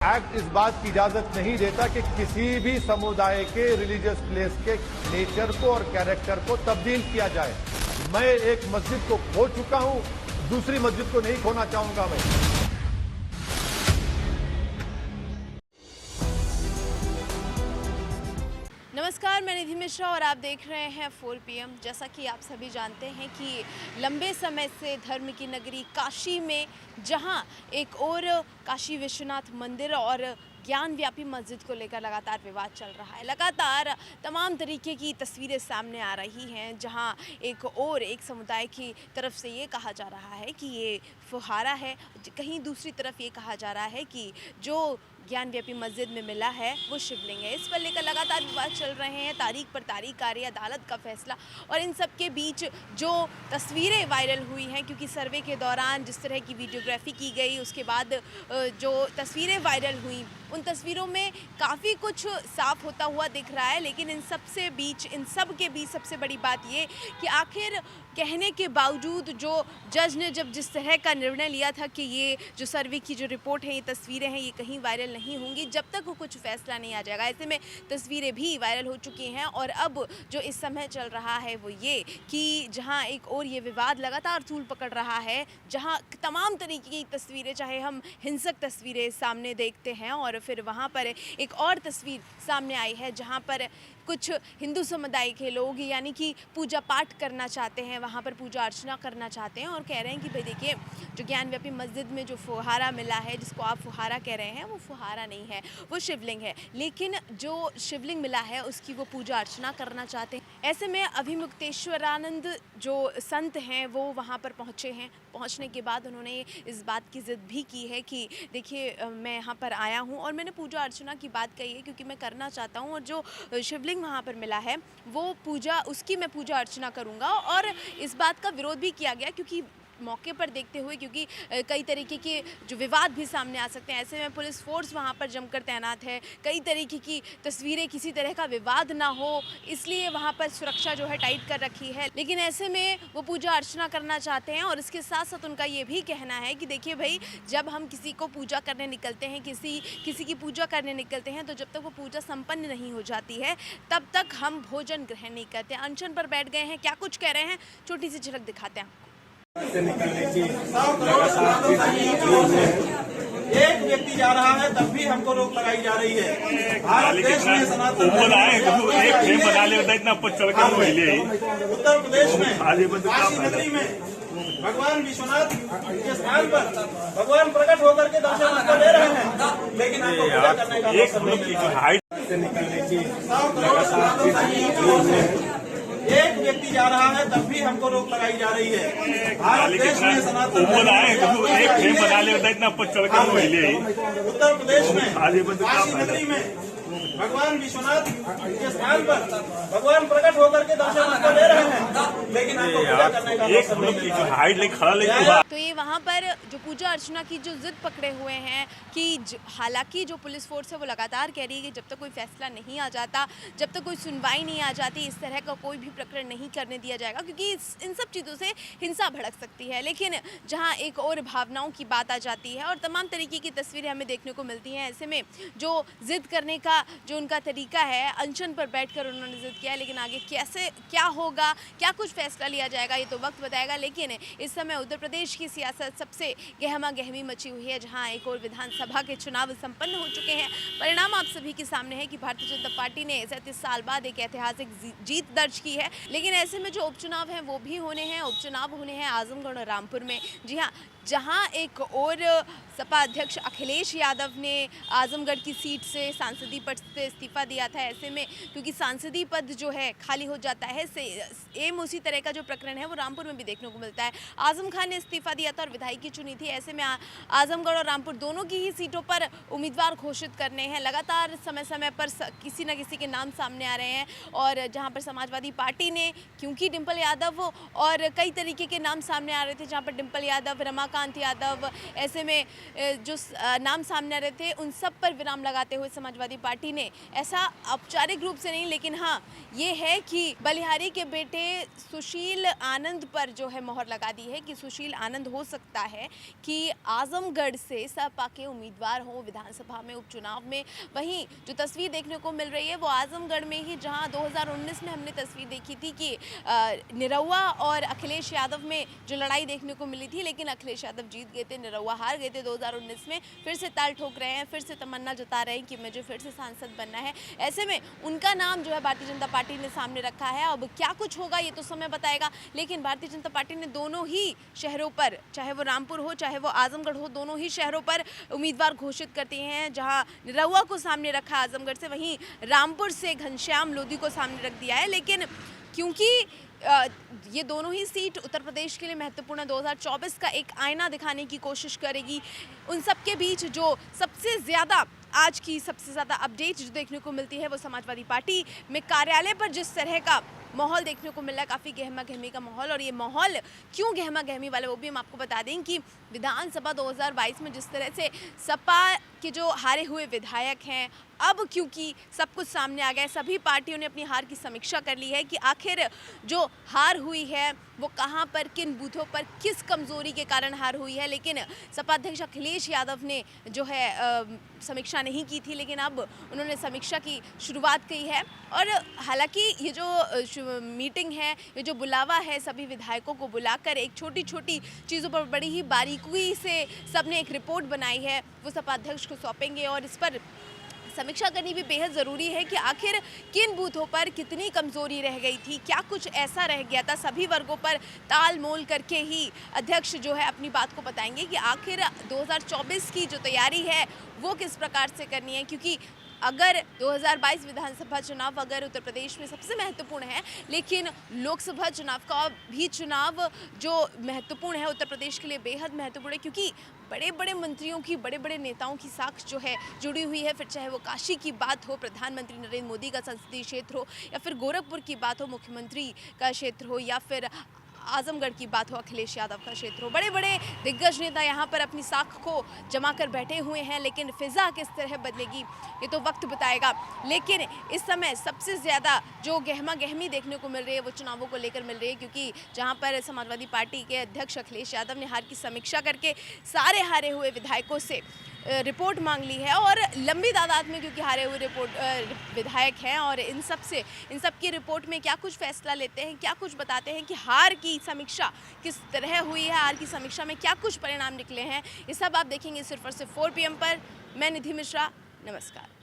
Act इस बात की इजाजत नहीं देता कि किसी भी समुदाय के रिलीजियस प्लेस के नेचर को और कैरेक्टर को तब्दील किया जाए। मैं एक मस्जिद को खो चुका हूं, दूसरी मस्जिद को नहीं खोना चाहूंगा मैं। नमस्कार, मैं निधि मिश्रा और आप देख रहे हैं 4 PM। जैसा कि आप सभी जानते हैं कि लंबे समय से धर्म की नगरी काशी में जहां एक और काशी विश्वनाथ मंदिर और ज्ञान व्यापी मस्जिद को लेकर लगातार विवाद चल रहा है। लगातार तमाम तरीके की तस्वीरें सामने आ रही हैं जहां एक समुदाय की तरफ से ये कहा जा रहा है कि ये फुहारा है, कहीं दूसरी तरफ ये कहा जा रहा है कि जो ज्ञान व्यापी मस्जिद में मिला है वो शिवलिंग है। इस पर लेकर लगातार विवाद चल रहे हैं, तारीख पर तारीख आ रही है, अदालत का फैसला। और इन सब के बीच जो तस्वीरें वायरल हुई हैं, क्योंकि सर्वे के दौरान जिस तरह की वीडियोग्राफी की गई, उसके बाद जो तस्वीरें वायरल हुई, उन तस्वीरों में काफ़ी कुछ साफ होता हुआ दिख रहा है। लेकिन इन सब के बीच सबसे बड़ी बात ये कि आखिर कहने के बावजूद जो जज ने जब जिस तरह का निर्णय लिया था कि ये जो सर्वे की जो रिपोर्ट है, ये तस्वीरें हैं, ये कहीं वायरल नहीं होंगी जब तक वो कुछ फैसला नहीं आ जाएगा। ऐसे में तस्वीरें भी वायरल हो चुकी हैं और अब जो इस समय चल रहा है वो ये कि जहां एक और ये विवाद लगातार तूल पकड़ रहा है, जहां तमाम तरीके की तस्वीरें, चाहे हम हिंसक तस्वीरें सामने देखते हैं, और फिर वहां पर एक और तस्वीर सामने आई है जहां पर कुछ हिंदू समुदाय के लोग यानी कि पूजा पाठ करना चाहते हैं, वहाँ पर पूजा अर्चना करना चाहते हैं और कह रहे हैं कि भाई देखिए, जो ज्ञान व्यापी मस्जिद में जो फुहारा मिला है, जिसको आप फुहारा कह रहे हैं, वो फुहारा नहीं है, वो शिवलिंग है। लेकिन जो शिवलिंग मिला है उसकी वो पूजा अर्चना करना चाहते हैं। ऐसे में अभिमुक्तेश्वरानंद जो संत हैं वो वहाँ पर पहुँचे हैं। पहुँचने के बाद उन्होंने इस बात की ज़िद भी की है कि देखिए, मैं यहाँ पर आया हूँ और मैंने पूजा अर्चना की बात कही है क्योंकि मैं करना चाहता हूँ, और जो शिवलिंग वहाँ पर मिला है वो उसकी मैं पूजा अर्चना करूँगा। और इस बात का विरोध भी किया गया क्योंकि मौके पर देखते हुए, क्योंकि कई तरीके के जो विवाद भी सामने आ सकते हैं। ऐसे में पुलिस फोर्स वहाँ पर जमकर तैनात है, कई तरीके की तस्वीरें, किसी तरह का विवाद ना हो इसलिए वहाँ पर सुरक्षा जो है टाइट कर रखी है। लेकिन ऐसे में वो पूजा अर्चना करना चाहते हैं और इसके साथ साथ उनका ये भी कहना है कि देखिए भाई, जब हम किसी को पूजा करने निकलते हैं, किसी की पूजा करने निकलते हैं, तो जब तक वो पूजा संपन्न नहीं हो जाती है तब तक हम भोजन ग्रहण नहीं करते। अनशन पर बैठ गए हैं, क्या कुछ कह रहे हैं, छोटी सी झलक दिखाते हैं आपको। से निकलने की एक व्यक्ति जा रहा है तब भी हमको रोक लगाई जा रही है। भारत देश में सनातन उत्तर प्रदेश में काशी नगरी में भगवान विश्वनाथ के स्थान पर भगवान प्रकट होकर के दर्शन दे रहे हैं, लेकिन आपको पूजा करने का अवसर नहीं मिल रहा है। निकलने की एक व्यक्ति जा रहा है तब भी हमको रोक लगाई जा रही है। भारत देश में सनातन उत्तर प्रदेश में काशी नगरी में भगवान विश्वनाथ के स्थान पर भगवान प्रकट होकर के दर्शन दे रहे हैं, लेकिन आपको पूजा करने का अवसर नहीं मिल रहा है। तो ये वहाँ पर जो पूजा अर्चना की जो जिद पकड़े हुए हैं कि हालांकि जो पुलिस फोर्स है वो लगातार कह रही है कि जब तक कोई फैसला नहीं आ जाता, जब तक कोई सुनवाई नहीं आ जाती, इस तरह का कोई भी प्रकरण नहीं करने दिया जाएगा, क्योंकि इन सब चीज़ों से हिंसा भड़क सकती है। लेकिन जहाँ एक और भावनाओं की बात आ जाती है और तमाम तरीके की तस्वीरें हमें देखने को मिलती हैं, ऐसे में जो जिद करने का जो उनका तरीका है, अनशन पर बैठकर उन्होंने जिद किया है। लेकिन आगे कैसे क्या होगा, क्या कुछ फैसला लिया जाएगा, ये तो वक्त बताएगा। लेकिन इस समय उत्तर प्रदेश की सियासत सबसे गहमा गहमी मची हुई है, जहां एक और विधानसभा के चुनाव संपन्न हो चुके हैं। परिणाम आप सभी के सामने है कि भारतीय जनता पार्टी ने 37 साल बाद एक ऐतिहासिक जीत दर्ज की है। लेकिन ऐसे में जो उपचुनाव हैं वो भी होने हैं। उपचुनाव होने हैं आजमगढ़ और रामपुर में। जी हाँ, जहां एक और सपा अध्यक्ष अखिलेश यादव ने आजमगढ़ की सीट से सांसदीय पद से इस्तीफा दिया था। ऐसे में क्योंकि सांसदीय पद जो है खाली हो जाता है, सेम उसी तरह का जो प्रकरण है वो रामपुर में भी देखने को मिलता है। आजम खान ने इस्तीफा दिया था और विधायकी चुनी थी। ऐसे में आजमगढ़ और रामपुर दोनों की ही सीटों पर उम्मीदवार घोषित करने हैं। लगातार समय समय पर किसी न किसी के नाम सामने आ रहे हैं, और जहाँ पर समाजवादी पार्टी ने, क्योंकि डिम्पल यादव और कई तरीके के नाम सामने आ रहे थे, जहाँ पर डिम्पल यादव, रमा उमाकांत यादव, ऐसे में जो नाम सामने आ रहे थे उन सब पर विराम लगाते हुए समाजवादी पार्टी ने ऐसा औपचारिक रूप से नहीं, लेकिन हाँ ये है कि बलिहारी के बेटे सुशील आनंद पर जो है मोहर लगा दी है कि सुशील आनंद हो सकता है कि आजमगढ़ से सपा के उम्मीदवार हों विधानसभा में उपचुनाव में। वहीं जो तस्वीर देखने को मिल रही है वो आजमगढ़ में ही, जहां 2019 में हमने तस्वीर देखी थी कि निरहुआ और अखिलेश यादव में जो लड़ाई देखने को मिली थी, लेकिन अखिलेश यादव जीत गए थे, निरहुआ हार गए थे 2019 में। फिर से ताल ठोक रहे हैं, फिर से तमन्ना जता रहे हैं कि मुझे फिर से सांसद बनना है। ऐसे में उनका नाम जो है भारतीय जनता पार्टी ने सामने रखा है। अब क्या कुछ होगा ये तो समय बताएगा, लेकिन भारतीय जनता पार्टी ने दोनों ही शहरों पर, चाहे वो रामपुर हो चाहे वो आजमगढ़ हो, दोनों ही शहरों पर उम्मीदवार घोषित करती हैं। जहां निरहुआ को सामने रखा आजमगढ़ से, वहीं रामपुर से घनश्याम लोधी को सामने रख दिया है। लेकिन क्योंकि ये दोनों ही सीट उत्तर प्रदेश के लिए महत्वपूर्ण 2024 का एक आईना दिखाने की कोशिश करेगी, उन सब के बीच जो सबसे ज़्यादा आज की सबसे ज़्यादा अपडेट जो देखने को मिलती है वो समाजवादी पार्टी में कार्यालय पर जिस तरह का माहौल देखने को मिल रहा है, काफ़ी गहमा गहमी का माहौल। और ये माहौल क्यों गहमा गहमी वाला वो भी हम आपको बता दें कि विधानसभा 2022 में जिस तरह से सपा के जो हारे हुए विधायक हैं, अब क्योंकि सब कुछ सामने आ गया है, सभी पार्टियों ने अपनी हार की समीक्षा कर ली है कि आखिर जो हार हुई है वो कहां पर, किन बूथों पर, किस कमजोरी के कारण हार हुई है। लेकिन सपा अध्यक्ष अखिलेश यादव ने जो है समीक्षा नहीं की थी, लेकिन अब उन्होंने समीक्षा की शुरुआत की है। और हालांकि ये जो मीटिंग है, ये जो बुलावा है, सभी विधायकों को बुलाकर एक छोटी छोटी चीज़ों पर बड़ी ही बारीकी से सबने एक रिपोर्ट बनाई है, वो सपा अध्यक्ष को सौंपेंगे। और इस पर समीक्षा करनी भी बेहद ज़रूरी है कि आखिर किन बूथों पर कितनी कमज़ोरी रह गई थी, क्या कुछ ऐसा रह गया था। सभी वर्गों पर ताल मोल करके ही अध्यक्ष जो है अपनी बात को बताएंगे कि आखिर 2024 की जो तैयारी है वो किस प्रकार से करनी है। क्योंकि अगर 2022 विधानसभा चुनाव अगर उत्तर प्रदेश में सबसे महत्वपूर्ण है, लेकिन लोकसभा चुनाव का भी चुनाव जो महत्वपूर्ण है उत्तर प्रदेश के लिए बेहद महत्वपूर्ण है, क्योंकि बड़े बड़े मंत्रियों की, बड़े बड़े नेताओं की साख जो है जुड़ी हुई है। फिर चाहे वो काशी की बात हो, प्रधानमंत्री नरेंद्र मोदी का संसदीय क्षेत्र हो, या फिर गोरखपुर की बात हो, मुख्यमंत्री का क्षेत्र हो, या फिर आजमगढ़ की बात हो, अखिलेश यादव का क्षेत्र हो। बड़े बड़े दिग्गज नेता यहाँ पर अपनी साख को जमा कर बैठे हुए हैं, लेकिन फिजा किस तरह बदलेगी ये तो वक्त बताएगा। लेकिन इस समय सबसे ज़्यादा जो गहमा गहमी देखने को मिल रही है वो चुनावों को लेकर मिल रही है, क्योंकि जहाँ पर समाजवादी पार्टी के अध्यक्ष अखिलेश यादव ने हार की समीक्षा करके सारे हारे हुए विधायकों से रिपोर्ट मांग ली है, और लंबी तादाद में क्योंकि हारे हुए विधायक हैं, और इन सब की रिपोर्ट में क्या कुछ फैसला लेते हैं, क्या कुछ बताते हैं कि हार की समीक्षा किस तरह हुई है, हार की समीक्षा में क्या कुछ परिणाम निकले हैं, ये सब आप देखेंगे सिर्फ और सिर्फ 4 PM पर। मैं निधि मिश्रा, नमस्कार।